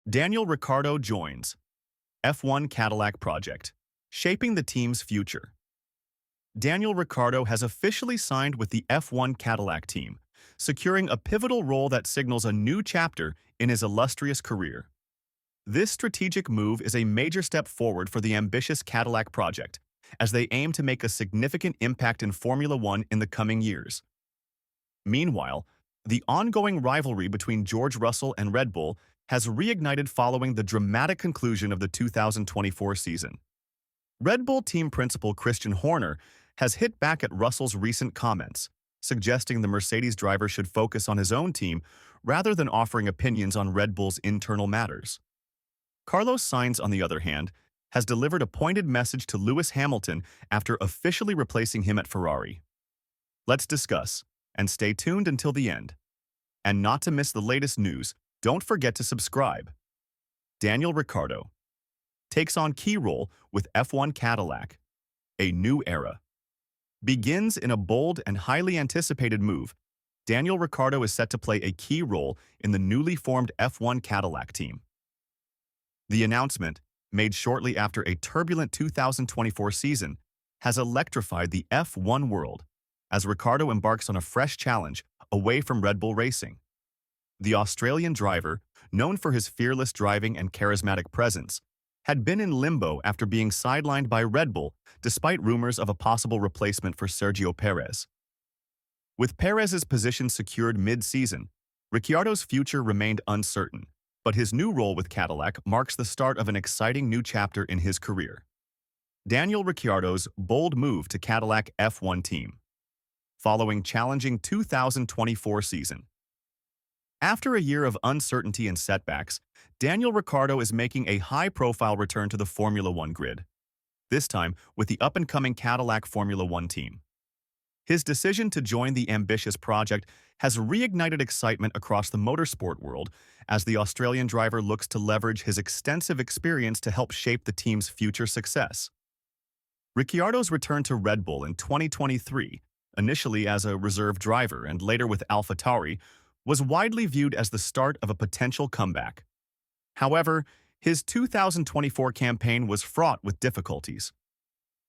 Daniel Ricciardo joins F1 Cadillac project, shaping the team's future. Daniel Ricciardo has officially signed with the F1 Cadillac team, securing a pivotal role that signals a new chapter in his illustrious career. This strategic move is a major step forward for the ambitious Cadillac project, as they aim to make a significant impact in Formula One in the coming years. Meanwhile, the ongoing rivalry between George Russell and Red Bull has reignited following the dramatic conclusion of the 2024 season. Red Bull team principal Christian Horner has hit back at Russell's recent comments, suggesting the Mercedes driver should focus on his own team rather than offering opinions on Red Bull's internal matters. Carlos Sainz, on the other hand, has delivered a pointed message to Lewis Hamilton after officially replacing him at Ferrari. Let's discuss, and stay tuned until the end. And not to miss the latest news, don't forget to subscribe. Daniel Ricciardo takes on key role with F1 Cadillac. A new era begins in a bold and highly anticipated move. Daniel Ricciardo is set to play a key role in the newly formed F1 Cadillac team. The announcement, made shortly after a turbulent 2024 season, has electrified the F1 world as Ricciardo embarks on a fresh challenge away from Red Bull Racing. The Australian driver, known for his fearless driving and charismatic presence, had been in limbo after being sidelined by Red Bull despite rumors of a possible replacement for Sergio Perez. With Perez's position secured mid-season, Ricciardo's future remained uncertain, but his new role with Cadillac marks the start of an exciting new chapter in his career. Daniel Ricciardo's bold move to Cadillac F1 team, following challenging 2024 season. After a year of uncertainty and setbacks, Daniel Ricciardo is making a high-profile return to the Formula One grid, this time with the up-and-coming Cadillac Formula One team. His decision to join the ambitious project has reignited excitement across the motorsport world as the Australian driver looks to leverage his extensive experience to help shape the team's future success. Ricciardo's return to Red Bull in 2023, initially as a reserve driver and later with AlphaTauri, was widely viewed as the start of a potential comeback. However, his 2024 campaign was fraught with difficulties.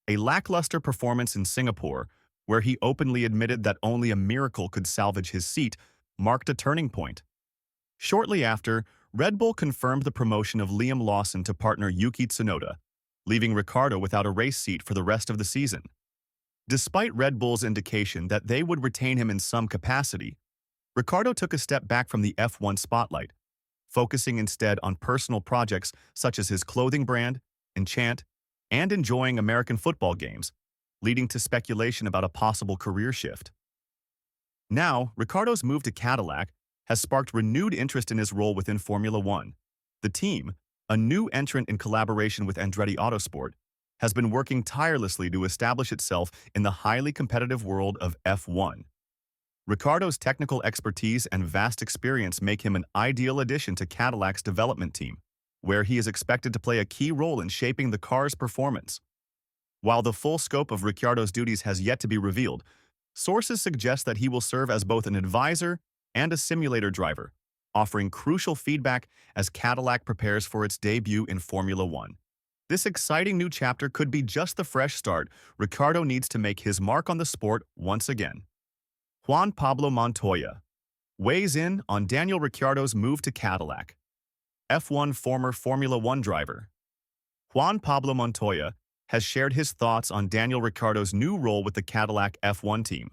A lackluster performance in Singapore, where he openly admitted that only a miracle could salvage his seat, marked a turning point. Shortly after, Red Bull confirmed the promotion of Liam Lawson to partner Yuki Tsunoda, leaving Ricciardo without a race seat for the rest of the season. Despite Red Bull's indication that they would retain him in some capacity, Ricciardo took a step back from the F1 spotlight, focusing instead on personal projects such as his clothing brand, Enchant, and enjoying American football games, leading to speculation about a possible career shift. Now, Ricciardo's move to Cadillac has sparked renewed interest in his role within Formula One. The team, a new entrant in collaboration with Andretti Autosport, has been working tirelessly to establish itself in the highly competitive world of F1. Ricciardo's technical expertise and vast experience make him an ideal addition to Cadillac's development team, where he is expected to play a key role in shaping the car's performance. While the full scope of Ricciardo's duties has yet to be revealed, sources suggest that he will serve as both an advisor and a simulator driver, offering crucial feedback as Cadillac prepares for its debut in Formula One. This exciting new chapter could be just the fresh start Ricciardo needs to make his mark on the sport once again. Juan Pablo Montoya weighs in on Daniel Ricciardo's move to Cadillac. F1 former Formula One driver Juan Pablo Montoya has shared his thoughts on Daniel Ricciardo's new role with the Cadillac F1 team,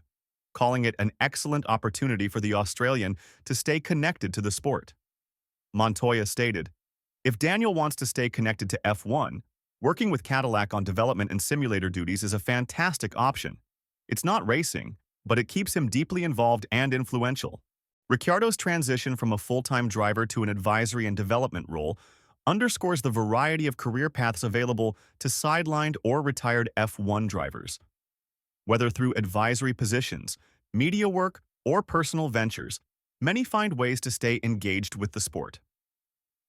calling it an excellent opportunity for the Australian to stay connected to the sport. Montoya stated, "If Daniel wants to stay connected to F1, working with Cadillac on development and simulator duties is a fantastic option. It's not racing, but it keeps him deeply involved and influential." Ricciardo's transition from a full-time driver to an advisory and development role underscores the variety of career paths available to sidelined or retired F1 drivers. Whether through advisory positions, media work, or personal ventures, many find ways to stay engaged with the sport.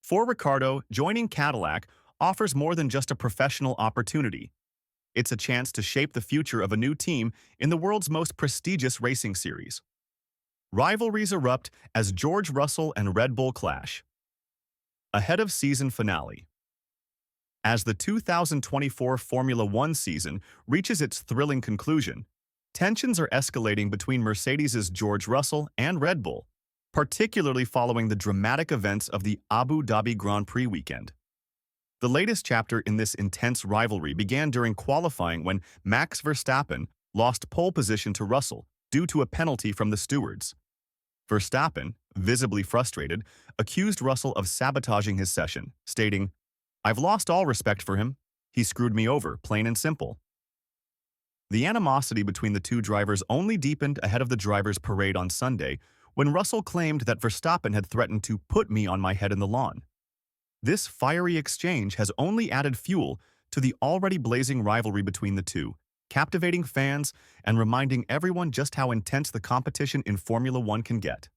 For Ricciardo, joining Cadillac offers more than just a professional opportunity. It's a chance to shape the future of a new team in the world's most prestigious racing series. Rivalries erupt as George Russell and Red Bull clash. Ahead of season finale. As the 2024 Formula One season reaches its thrilling conclusion, tensions are escalating between Mercedes' George Russell and Red Bull, particularly following the dramatic events of the Abu Dhabi Grand Prix weekend. The latest chapter in this intense rivalry began during qualifying when Max Verstappen lost pole position to Russell due to a penalty from the stewards. Verstappen, visibly frustrated, accused Russell of sabotaging his session, stating, "I've lost all respect for him. He screwed me over, plain and simple." The animosity between the two drivers only deepened ahead of the drivers' parade on Sunday when Russell claimed that Verstappen had threatened to put me on my head in the lawn. This fiery exchange has only added fuel to the already blazing rivalry between the two, captivating fans and reminding everyone just how intense the competition in Formula One can get.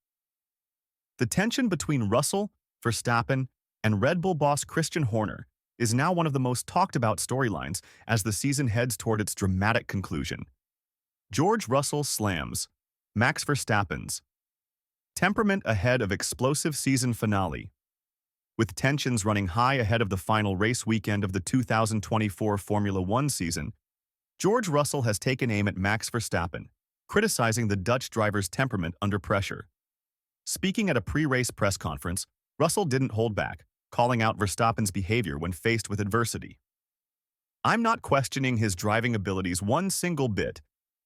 The tension between Russell, Verstappen, and Red Bull boss Christian Horner is now one of the most talked-about storylines as the season heads toward its dramatic conclusion. George Russell slams Max Verstappen's temperament ahead of explosive season finale. With tensions running high ahead of the final race weekend of the 2024 Formula One season, George Russell has taken aim at Max Verstappen, criticizing the Dutch driver's temperament under pressure. Speaking at a pre-race press conference, Russell didn't hold back, calling out Verstappen's behavior when faced with adversity. "I'm not questioning his driving abilities one single bit,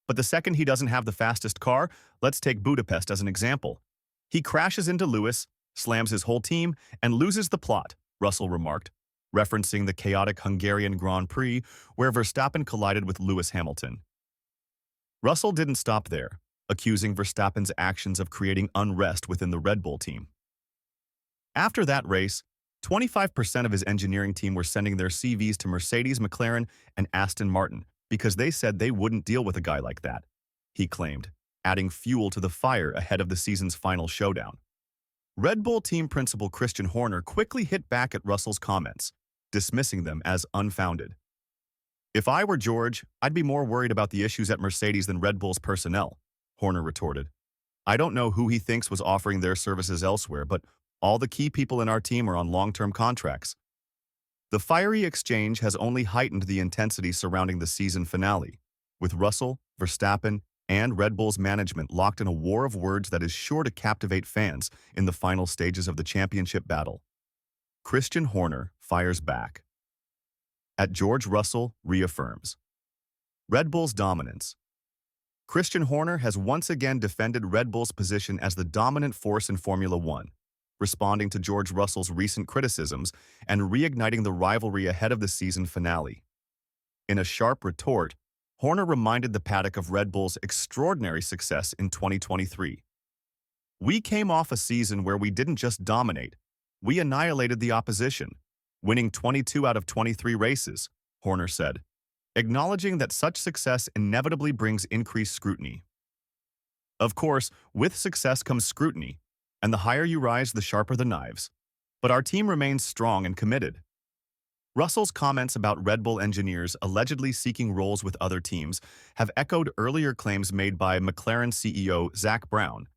but the second he doesn't have the fastest car, let's take Budapest as an example. He crashes into Lewis, slams his whole team, and loses the plot," Russell remarked, referencing the chaotic Hungarian Grand Prix where Verstappen collided with Lewis Hamilton. Russell didn't stop there, accusing Verstappen's actions of creating unrest within the Red Bull team. After that race, 25% of his engineering team were sending their CVs to Mercedes, McLaren, and Aston Martin because they said they wouldn't deal with a guy like that, he claimed, adding fuel to the fire ahead of the season's final showdown. Red Bull team principal Christian Horner quickly hit back at Russell's comments, dismissing them as unfounded. "If I were George, I'd be more worried about the issues at Mercedes than Red Bull's personnel," Horner retorted. "I don't know who he thinks was offering their services elsewhere, but all the key people in our team are on long-term contracts." The fiery exchange has only heightened the intensity surrounding the season finale, with Russell, Verstappen, and Red Bull's management locked in a war of words that is sure to captivate fans in the final stages of the championship battle. Christian Horner fires back. At George Russell reaffirms Red Bull's dominance. Christian Horner has once again defended Red Bull's position as the dominant force in Formula One, responding to George Russell's recent criticisms and reigniting the rivalry ahead of the season finale. In a sharp retort, Horner reminded the paddock of Red Bull's extraordinary success in 2023. "We came off a season where we didn't just dominate, we annihilated the opposition, winning 22 out of 23 races," Horner said, acknowledging that such success inevitably brings increased scrutiny. Of course, with success comes scrutiny, and the higher you rise, the sharper the knives. But our team remains strong and committed. Russell's comments about Red Bull engineers allegedly seeking roles with other teams have echoed earlier claims made by McLaren CEO Zak Brown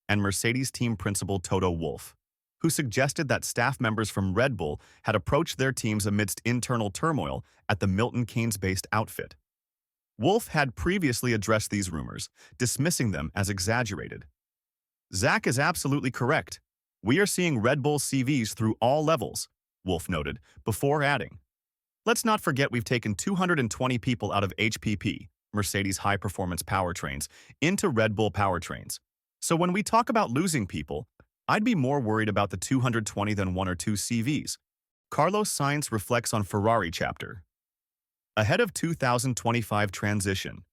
and Mercedes team principal Toto Wolff, who suggested that staff members from Red Bull had approached their teams amidst internal turmoil at the Milton Keynes-based outfit. Wolff had previously addressed these rumors, dismissing them as exaggerated. "Zak is absolutely correct. We are seeing Red Bull CVs through all levels," Wolff noted, before adding, "Let's not forget we've taken 220 people out of HPP, Mercedes high-performance powertrains, into Red Bull powertrains. So when we talk about losing people, I'd be more worried about the 220 than one or two CVs." Carlos Sainz reflects on Ferrari chapter. Ahead of 2025 transition.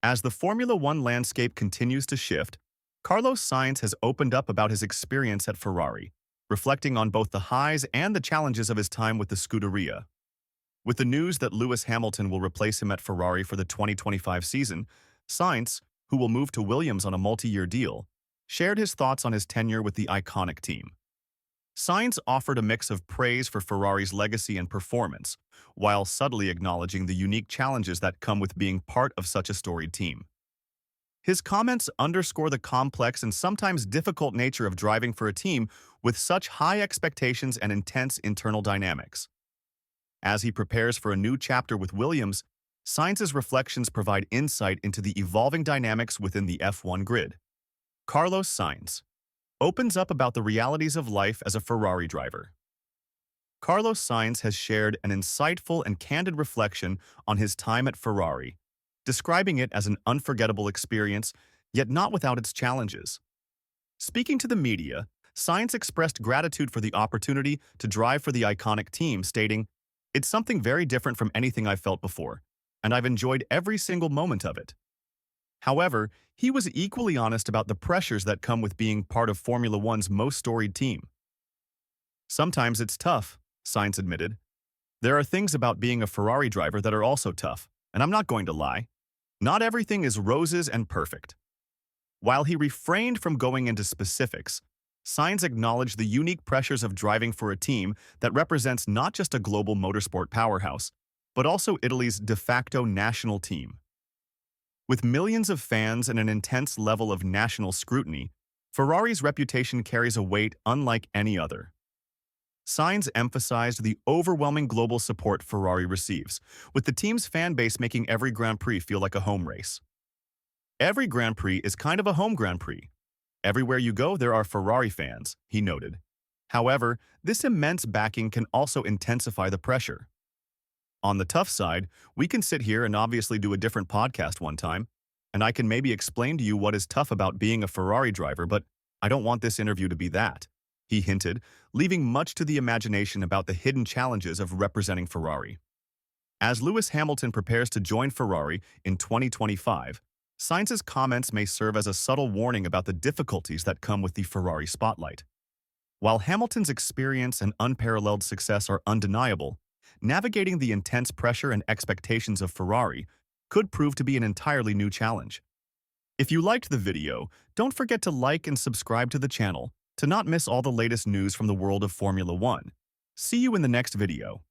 As the Formula One landscape continues to shift, Carlos Sainz has opened up about his experience at Ferrari, reflecting on both the highs and the challenges of his time with the Scuderia. With the news that Lewis Hamilton will replace him at Ferrari for the 2025 season, Sainz, who will move to Williams on a multi-year deal, shared his thoughts on his tenure with the iconic team. Sainz offered a mix of praise for Ferrari's legacy and performance, while subtly acknowledging the unique challenges that come with being part of such a storied team. His comments underscore the complex and sometimes difficult nature of driving for a team with such high expectations and intense internal dynamics. As he prepares for a new chapter with Williams, Sainz's reflections provide insight into the evolving dynamics within the F1 grid. Carlos Sainz opens up about the realities of life as a Ferrari driver. Carlos Sainz has shared an insightful and candid reflection on his time at Ferrari, describing it as an unforgettable experience, yet not without its challenges. Speaking to the media, Sainz expressed gratitude for the opportunity to drive for the iconic team, stating, "It's something very different from anything I've felt before, and I've enjoyed every single moment of it." However, he was equally honest about the pressures that come with being part of Formula One's most storied team. "Sometimes it's tough," Sainz admitted. "There are things about being a Ferrari driver that are also tough, and I'm not going to lie. Not everything is roses and perfect." While he refrained from going into specifics, Sainz acknowledged the unique pressures of driving for a team that represents not just a global motorsport powerhouse, but also Italy's de facto national team. With millions of fans and an intense level of national scrutiny, Ferrari's reputation carries a weight unlike any other. Sainz emphasized the overwhelming global support Ferrari receives, with the team's fan base making every Grand Prix feel like a home race. "Every Grand Prix is kind of a home Grand Prix. Everywhere you go, there are Ferrari fans," he noted. However, this immense backing can also intensify the pressure. On the tough side, we can sit here and obviously do a different podcast one time, and I can maybe explain to you what is tough about being a Ferrari driver, but I don't want this interview to be that, he hinted, leaving much to the imagination about the hidden challenges of representing Ferrari. As Lewis Hamilton prepares to join Ferrari in 2025, Sainz's comments may serve as a subtle warning about the difficulties that come with the Ferrari spotlight. While Hamilton's experience and unparalleled success are undeniable, navigating the intense pressure and expectations of Ferrari could prove to be an entirely new challenge. If you liked the video, don't forget to like and subscribe to the channel to not miss all the latest news from the world of Formula One. See you in the next video.